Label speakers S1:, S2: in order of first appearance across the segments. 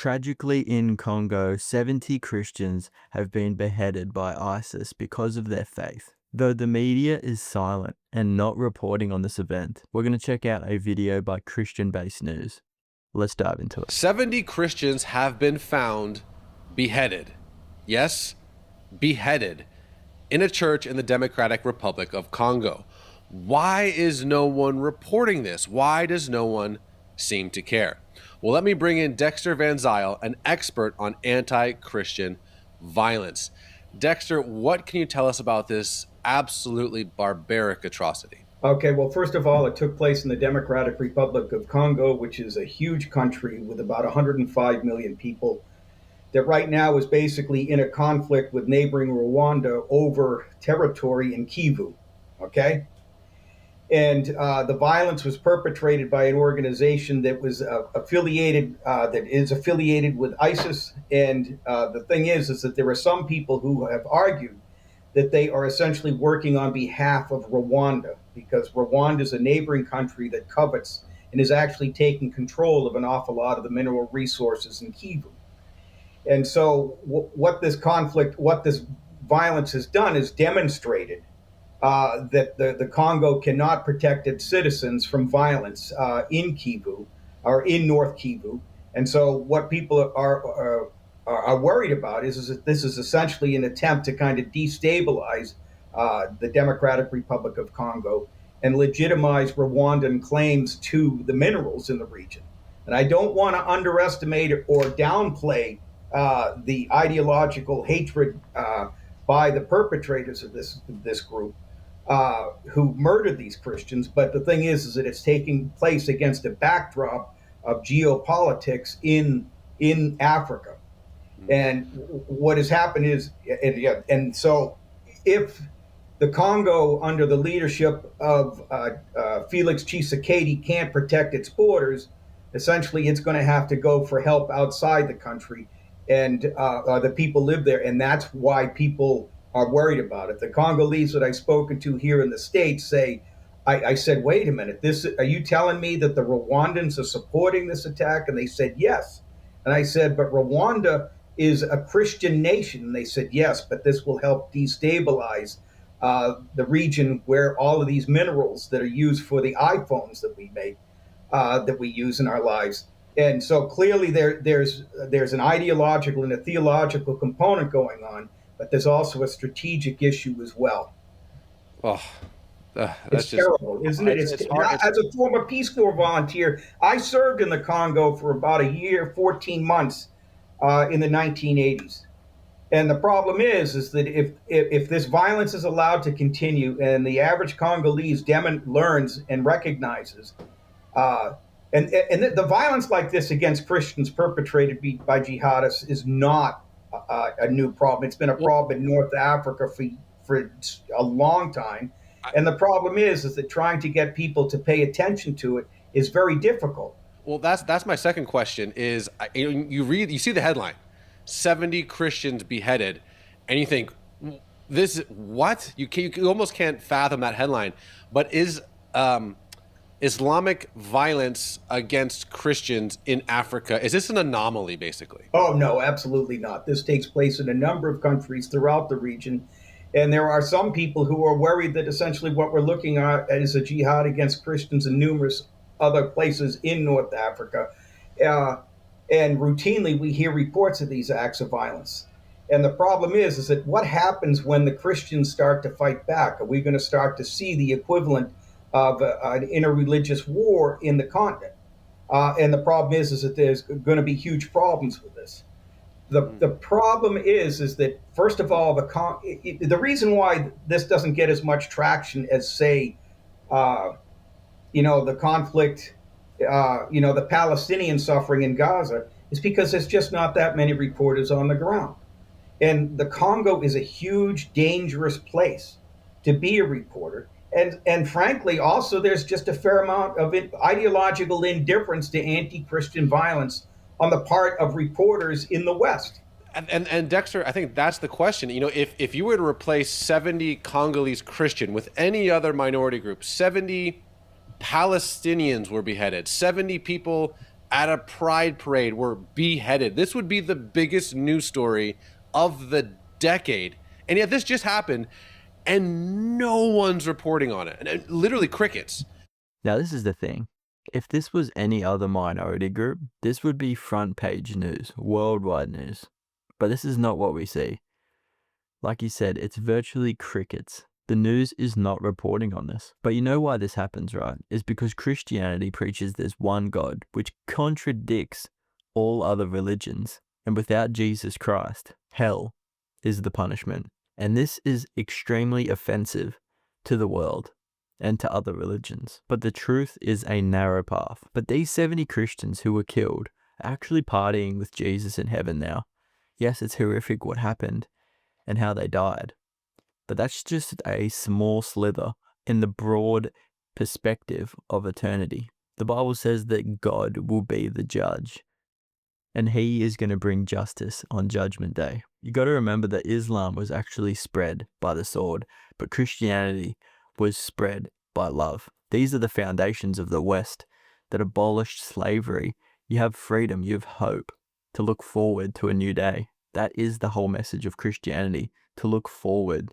S1: Tragically, in Congo, 70 Christians have been beheaded by ISIS because of their faith. Though the media is silent and not reporting on this event, we're going to check out a video by Christian-based news. Let's dive into it.
S2: 70 Christians have been found beheaded. Yes, beheaded in a church in the Democratic Republic of Congo. Why is no one reporting this? Why does no one seem to care? Well, let me bring in Dexter Van Zyl, an expert on anti-Christian violence. Dexter, what can you tell us about this absolutely barbaric atrocity?
S3: Okay, well, first of all, it took place in the Democratic Republic of Congo, which is a huge country with about 105 million people, that right now is basically in a conflict with neighboring Rwanda over territory in Kivu. Okay? And the violence was perpetrated by an organization that was that is affiliated with ISIS. And the thing is that there are some people who have argued that they are essentially working on behalf of Rwanda, because Rwanda is a neighboring country that covets and is actually taking control of an awful lot of the mineral resources in Kivu. And so what this violence has done is demonstrated that the Congo cannot protect its citizens from violence in Kivu or in North Kivu. And so what people are worried about is that this is essentially an attempt to kind of destabilize the Democratic Republic of Congo and legitimize Rwandan claims to the minerals in the region. And I don't want to underestimate or downplay the ideological hatred by the perpetrators of this group who murdered these Christians. But the thing is that it's taking place against a backdrop of geopolitics in Africa. And what has happened is, and so if the Congo, under the leadership of Felix Tshisekedi, can't protect its borders, essentially it's going to have to go for help outside the country, and the people live there, and that's why people are worried about it. The Congolese that I've spoken to here in the States say, I said, wait a minute, are you telling me that the Rwandans are supporting this attack? And they said, yes. And I said, but Rwanda is a Christian nation. And they said, yes, but this will help destabilize the region where all of these minerals that are used for the iPhones that we make, that we use in our lives. And so clearly there's an ideological and a theological component going on, but there's also a strategic issue as well.
S2: Oh,
S3: it's terrible, isn't it? It's hard. As a former Peace Corps volunteer, I served in the Congo for about a year, 14 months in the 1980s. And the problem is that if this violence is allowed to continue and the average Congolese learns and recognizes, and the violence like this against Christians perpetrated by jihadists is not a new problem. It's been a problem in North Africa for a long time. And the problem is that trying to get people to pay attention to it is very difficult.
S2: Well, that's my second question is, you see the headline, 70 Christians beheaded, and you think, what? You almost can't fathom that headline. But is Islamic violence against Christians in Africa, is this an anomaly, basically?
S3: Oh, no, absolutely not. This takes place in a number of countries throughout the region. And there are some people who are worried that essentially what we're looking at is a jihad against Christians in numerous other places in North Africa. And routinely we hear reports of these acts of violence. And the problem is that what happens when the Christians start to fight back? Are we going to start to see the equivalent of an interreligious war in the continent? And the problem is that there's going to be huge problems with this. The problem is that, first of all, the reason why this doesn't get as much traction as, say, the conflict, the Palestinian suffering in Gaza, is because there's just not that many reporters on the ground. And the Congo is a huge, dangerous place to be a reporter. And frankly, also, there's just a fair amount of ideological indifference to anti-Christian violence on the part of reporters in the West.
S2: And Dexter, I think that's the question. If you were to replace 70 Congolese Christian with any other minority group, 70 Palestinians were beheaded, 70 people at a pride parade were beheaded. This would be the biggest news story of the decade. And yet this just happened and no one's reporting on it. And literally crickets.
S1: Now, this is the thing. If this was any other minority group, this would be front page news, worldwide news. But this is not what we see. Like you said, it's virtually crickets. The news is not reporting on this. But you know why this happens, right? It's because Christianity preaches there's one God, which contradicts all other religions. And without Jesus Christ, hell is the punishment. And this is extremely offensive to the world and to other religions. But the truth is a narrow path. But these 70 Christians who were killed are actually partying with Jesus in heaven now. Yes, it's horrific what happened and how they died. But that's just a small slither in the broad perspective of eternity. The Bible says that God will be the judge, and he is going to bring justice on Judgment Day. You got to remember that Islam was actually spread by the sword, but Christianity was spread by love. These are the foundations of the West that abolished slavery. You have freedom, you have hope to look forward to a new day. That is the whole message of Christianity, to look forward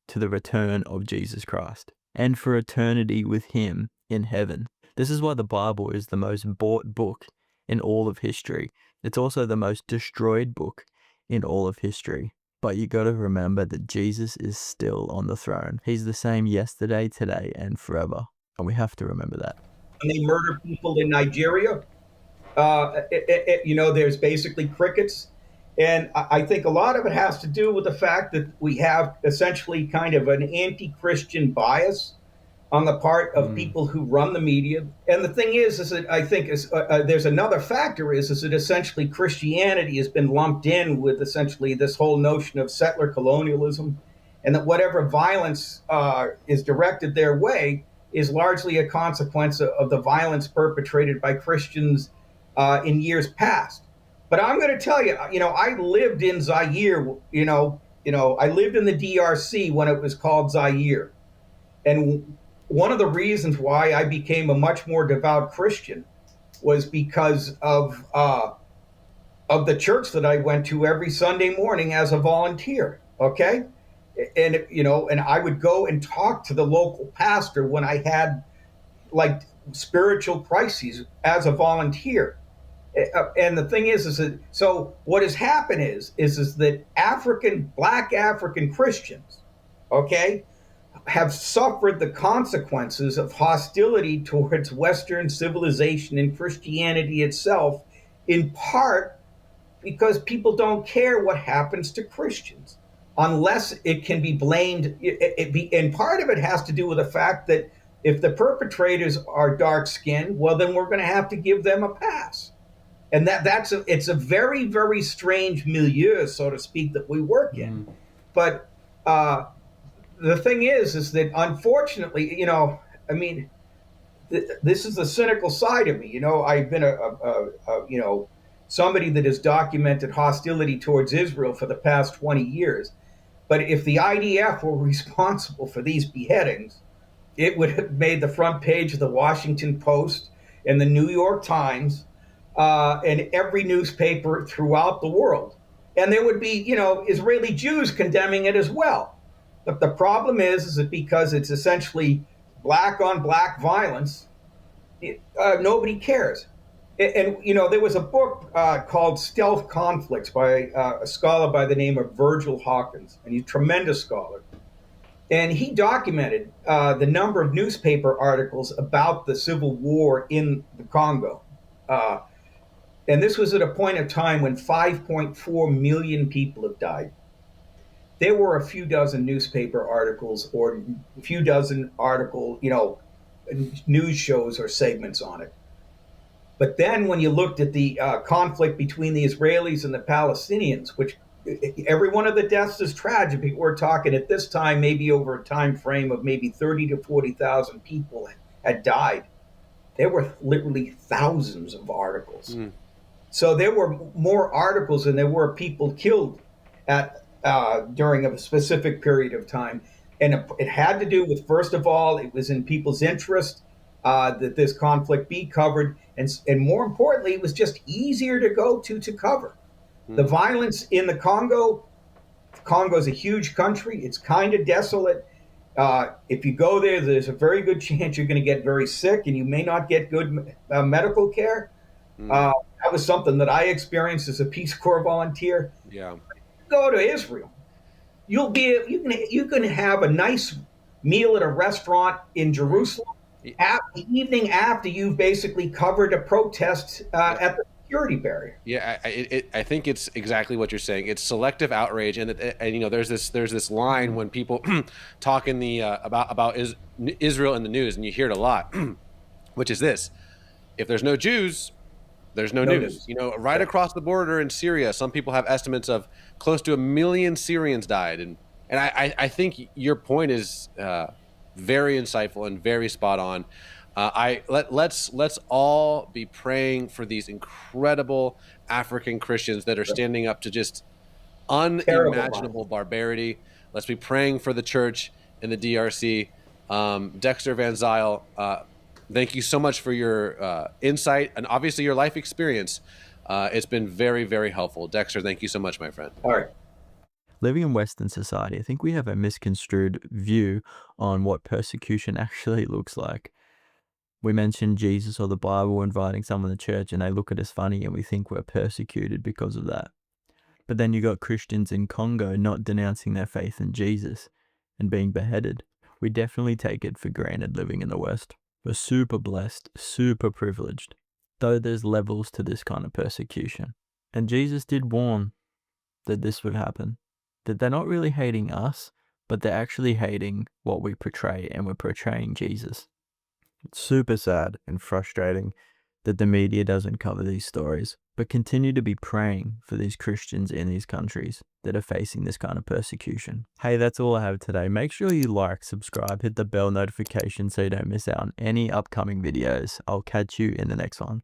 S1: to the return of Jesus Christ and for eternity with him in heaven. This is why the Bible is the most bought book in all of history. It's also the most destroyed book in all of history. But you got to remember that Jesus is still on the throne. He's the same yesterday, today, and forever. And we have to remember that.
S3: And they murder people in Nigeria. There's basically crickets. And I think a lot of it has to do with the fact that we have essentially kind of an anti-Christian bias on the part of people who run the media. And the thing is that I think there's another factor is that essentially Christianity has been lumped in with essentially this whole notion of settler colonialism, and that whatever violence is directed their way is largely a consequence of the violence perpetrated by Christians in years past. But I'm going to tell you, I lived in Zaire, I lived in the DRC when it was called Zaire. And one of the reasons why I became a much more devout Christian was because of the church that I went to every Sunday morning as a volunteer. Okay. And I would go and talk to the local pastor when I had like spiritual crises as a volunteer. And the thing is that so what has happened is that Black African Christians, okay, have suffered the consequences of hostility towards Western civilization and Christianity itself, in part because people don't care what happens to Christians unless it can be blamed. And part of it has to do with the fact that if the perpetrators are dark-skinned, well, then we're going to have to give them a pass. And it's a very, very strange milieu, so to speak, that we work in. But the thing is that unfortunately, this is the cynical side of me. I've been somebody that has documented hostility towards Israel for the past 20 years. But if the IDF were responsible for these beheadings, it would have made the front page of the Washington Post and the New York Times and every newspaper throughout the world. And there would be, Israeli Jews condemning it as well. But the problem is that because it's essentially black on black violence, nobody cares. And there was a book called Stealth Conflicts by a scholar by the name of Virgil Hawkins, and he's a tremendous scholar. And he documented the number of newspaper articles about the civil war in the Congo. And this was at a point of time when 5.4 million people have died. There were a few dozen newspaper articles or a few dozen news shows or segments on it. But then when you looked at the conflict between the Israelis and the Palestinians, which every one of the deaths is tragic, we're talking at this time maybe over a time frame of maybe 30 to 40,000 people had died. There were literally thousands of articles. So there were more articles than there were people killed during a specific period of time. And it had to do with, first of all, it was in people's interest that this conflict be covered, and more importantly, it was just easier to go to cover. The violence in the Congo is a huge country. It's kind of desolate. If you go there, there's a very good chance you're going to get very sick, and you may not get good medical care. That was something that I experienced as a Peace Corps volunteer.
S2: Yeah.
S3: Go to Israel, you can have a nice meal at a restaurant in Jerusalem at the evening after you've basically covered a protest at the security barrier.
S2: Yeah, I think it's exactly what you're saying. It's selective outrage, and you know, there's this line when people talk in the about Israel in the news, and you hear it a lot, which is this: if there's no Jews, there's no news. You know, right across the border in Syria, some people have estimates of close to 1 million Syrians died, and I think your point is very insightful and very spot on. Let's all be praying for these incredible African Christians that are standing up to just unimaginable barbarity. Let's be praying for the church in the DRC. Dexter Van Zyl, thank you so much for your insight and obviously your life experience. It's been very, very helpful. Dexter, thank you so much, my friend.
S3: All right.
S1: Living in Western society, I think we have a misconstrued view on what persecution actually looks like. We mentioned Jesus or the Bible inviting someone to church and they look at us funny and we think we're persecuted because of that. But then you got Christians in Congo not denouncing their faith in Jesus and being beheaded. We definitely take it for granted living in the West. We're super blessed, super privileged, though there's levels to this kind of persecution. And Jesus did warn that this would happen, that they're not really hating us, but they're actually hating what we portray, and we're portraying Jesus. It's super sad and frustrating that the media doesn't cover these stories, but continue to be praying for these Christians in these countries that are facing this kind of persecution. Hey, that's all I have today. Make sure you like, subscribe, hit the bell notification so you don't miss out on any upcoming videos. I'll catch you in the next one.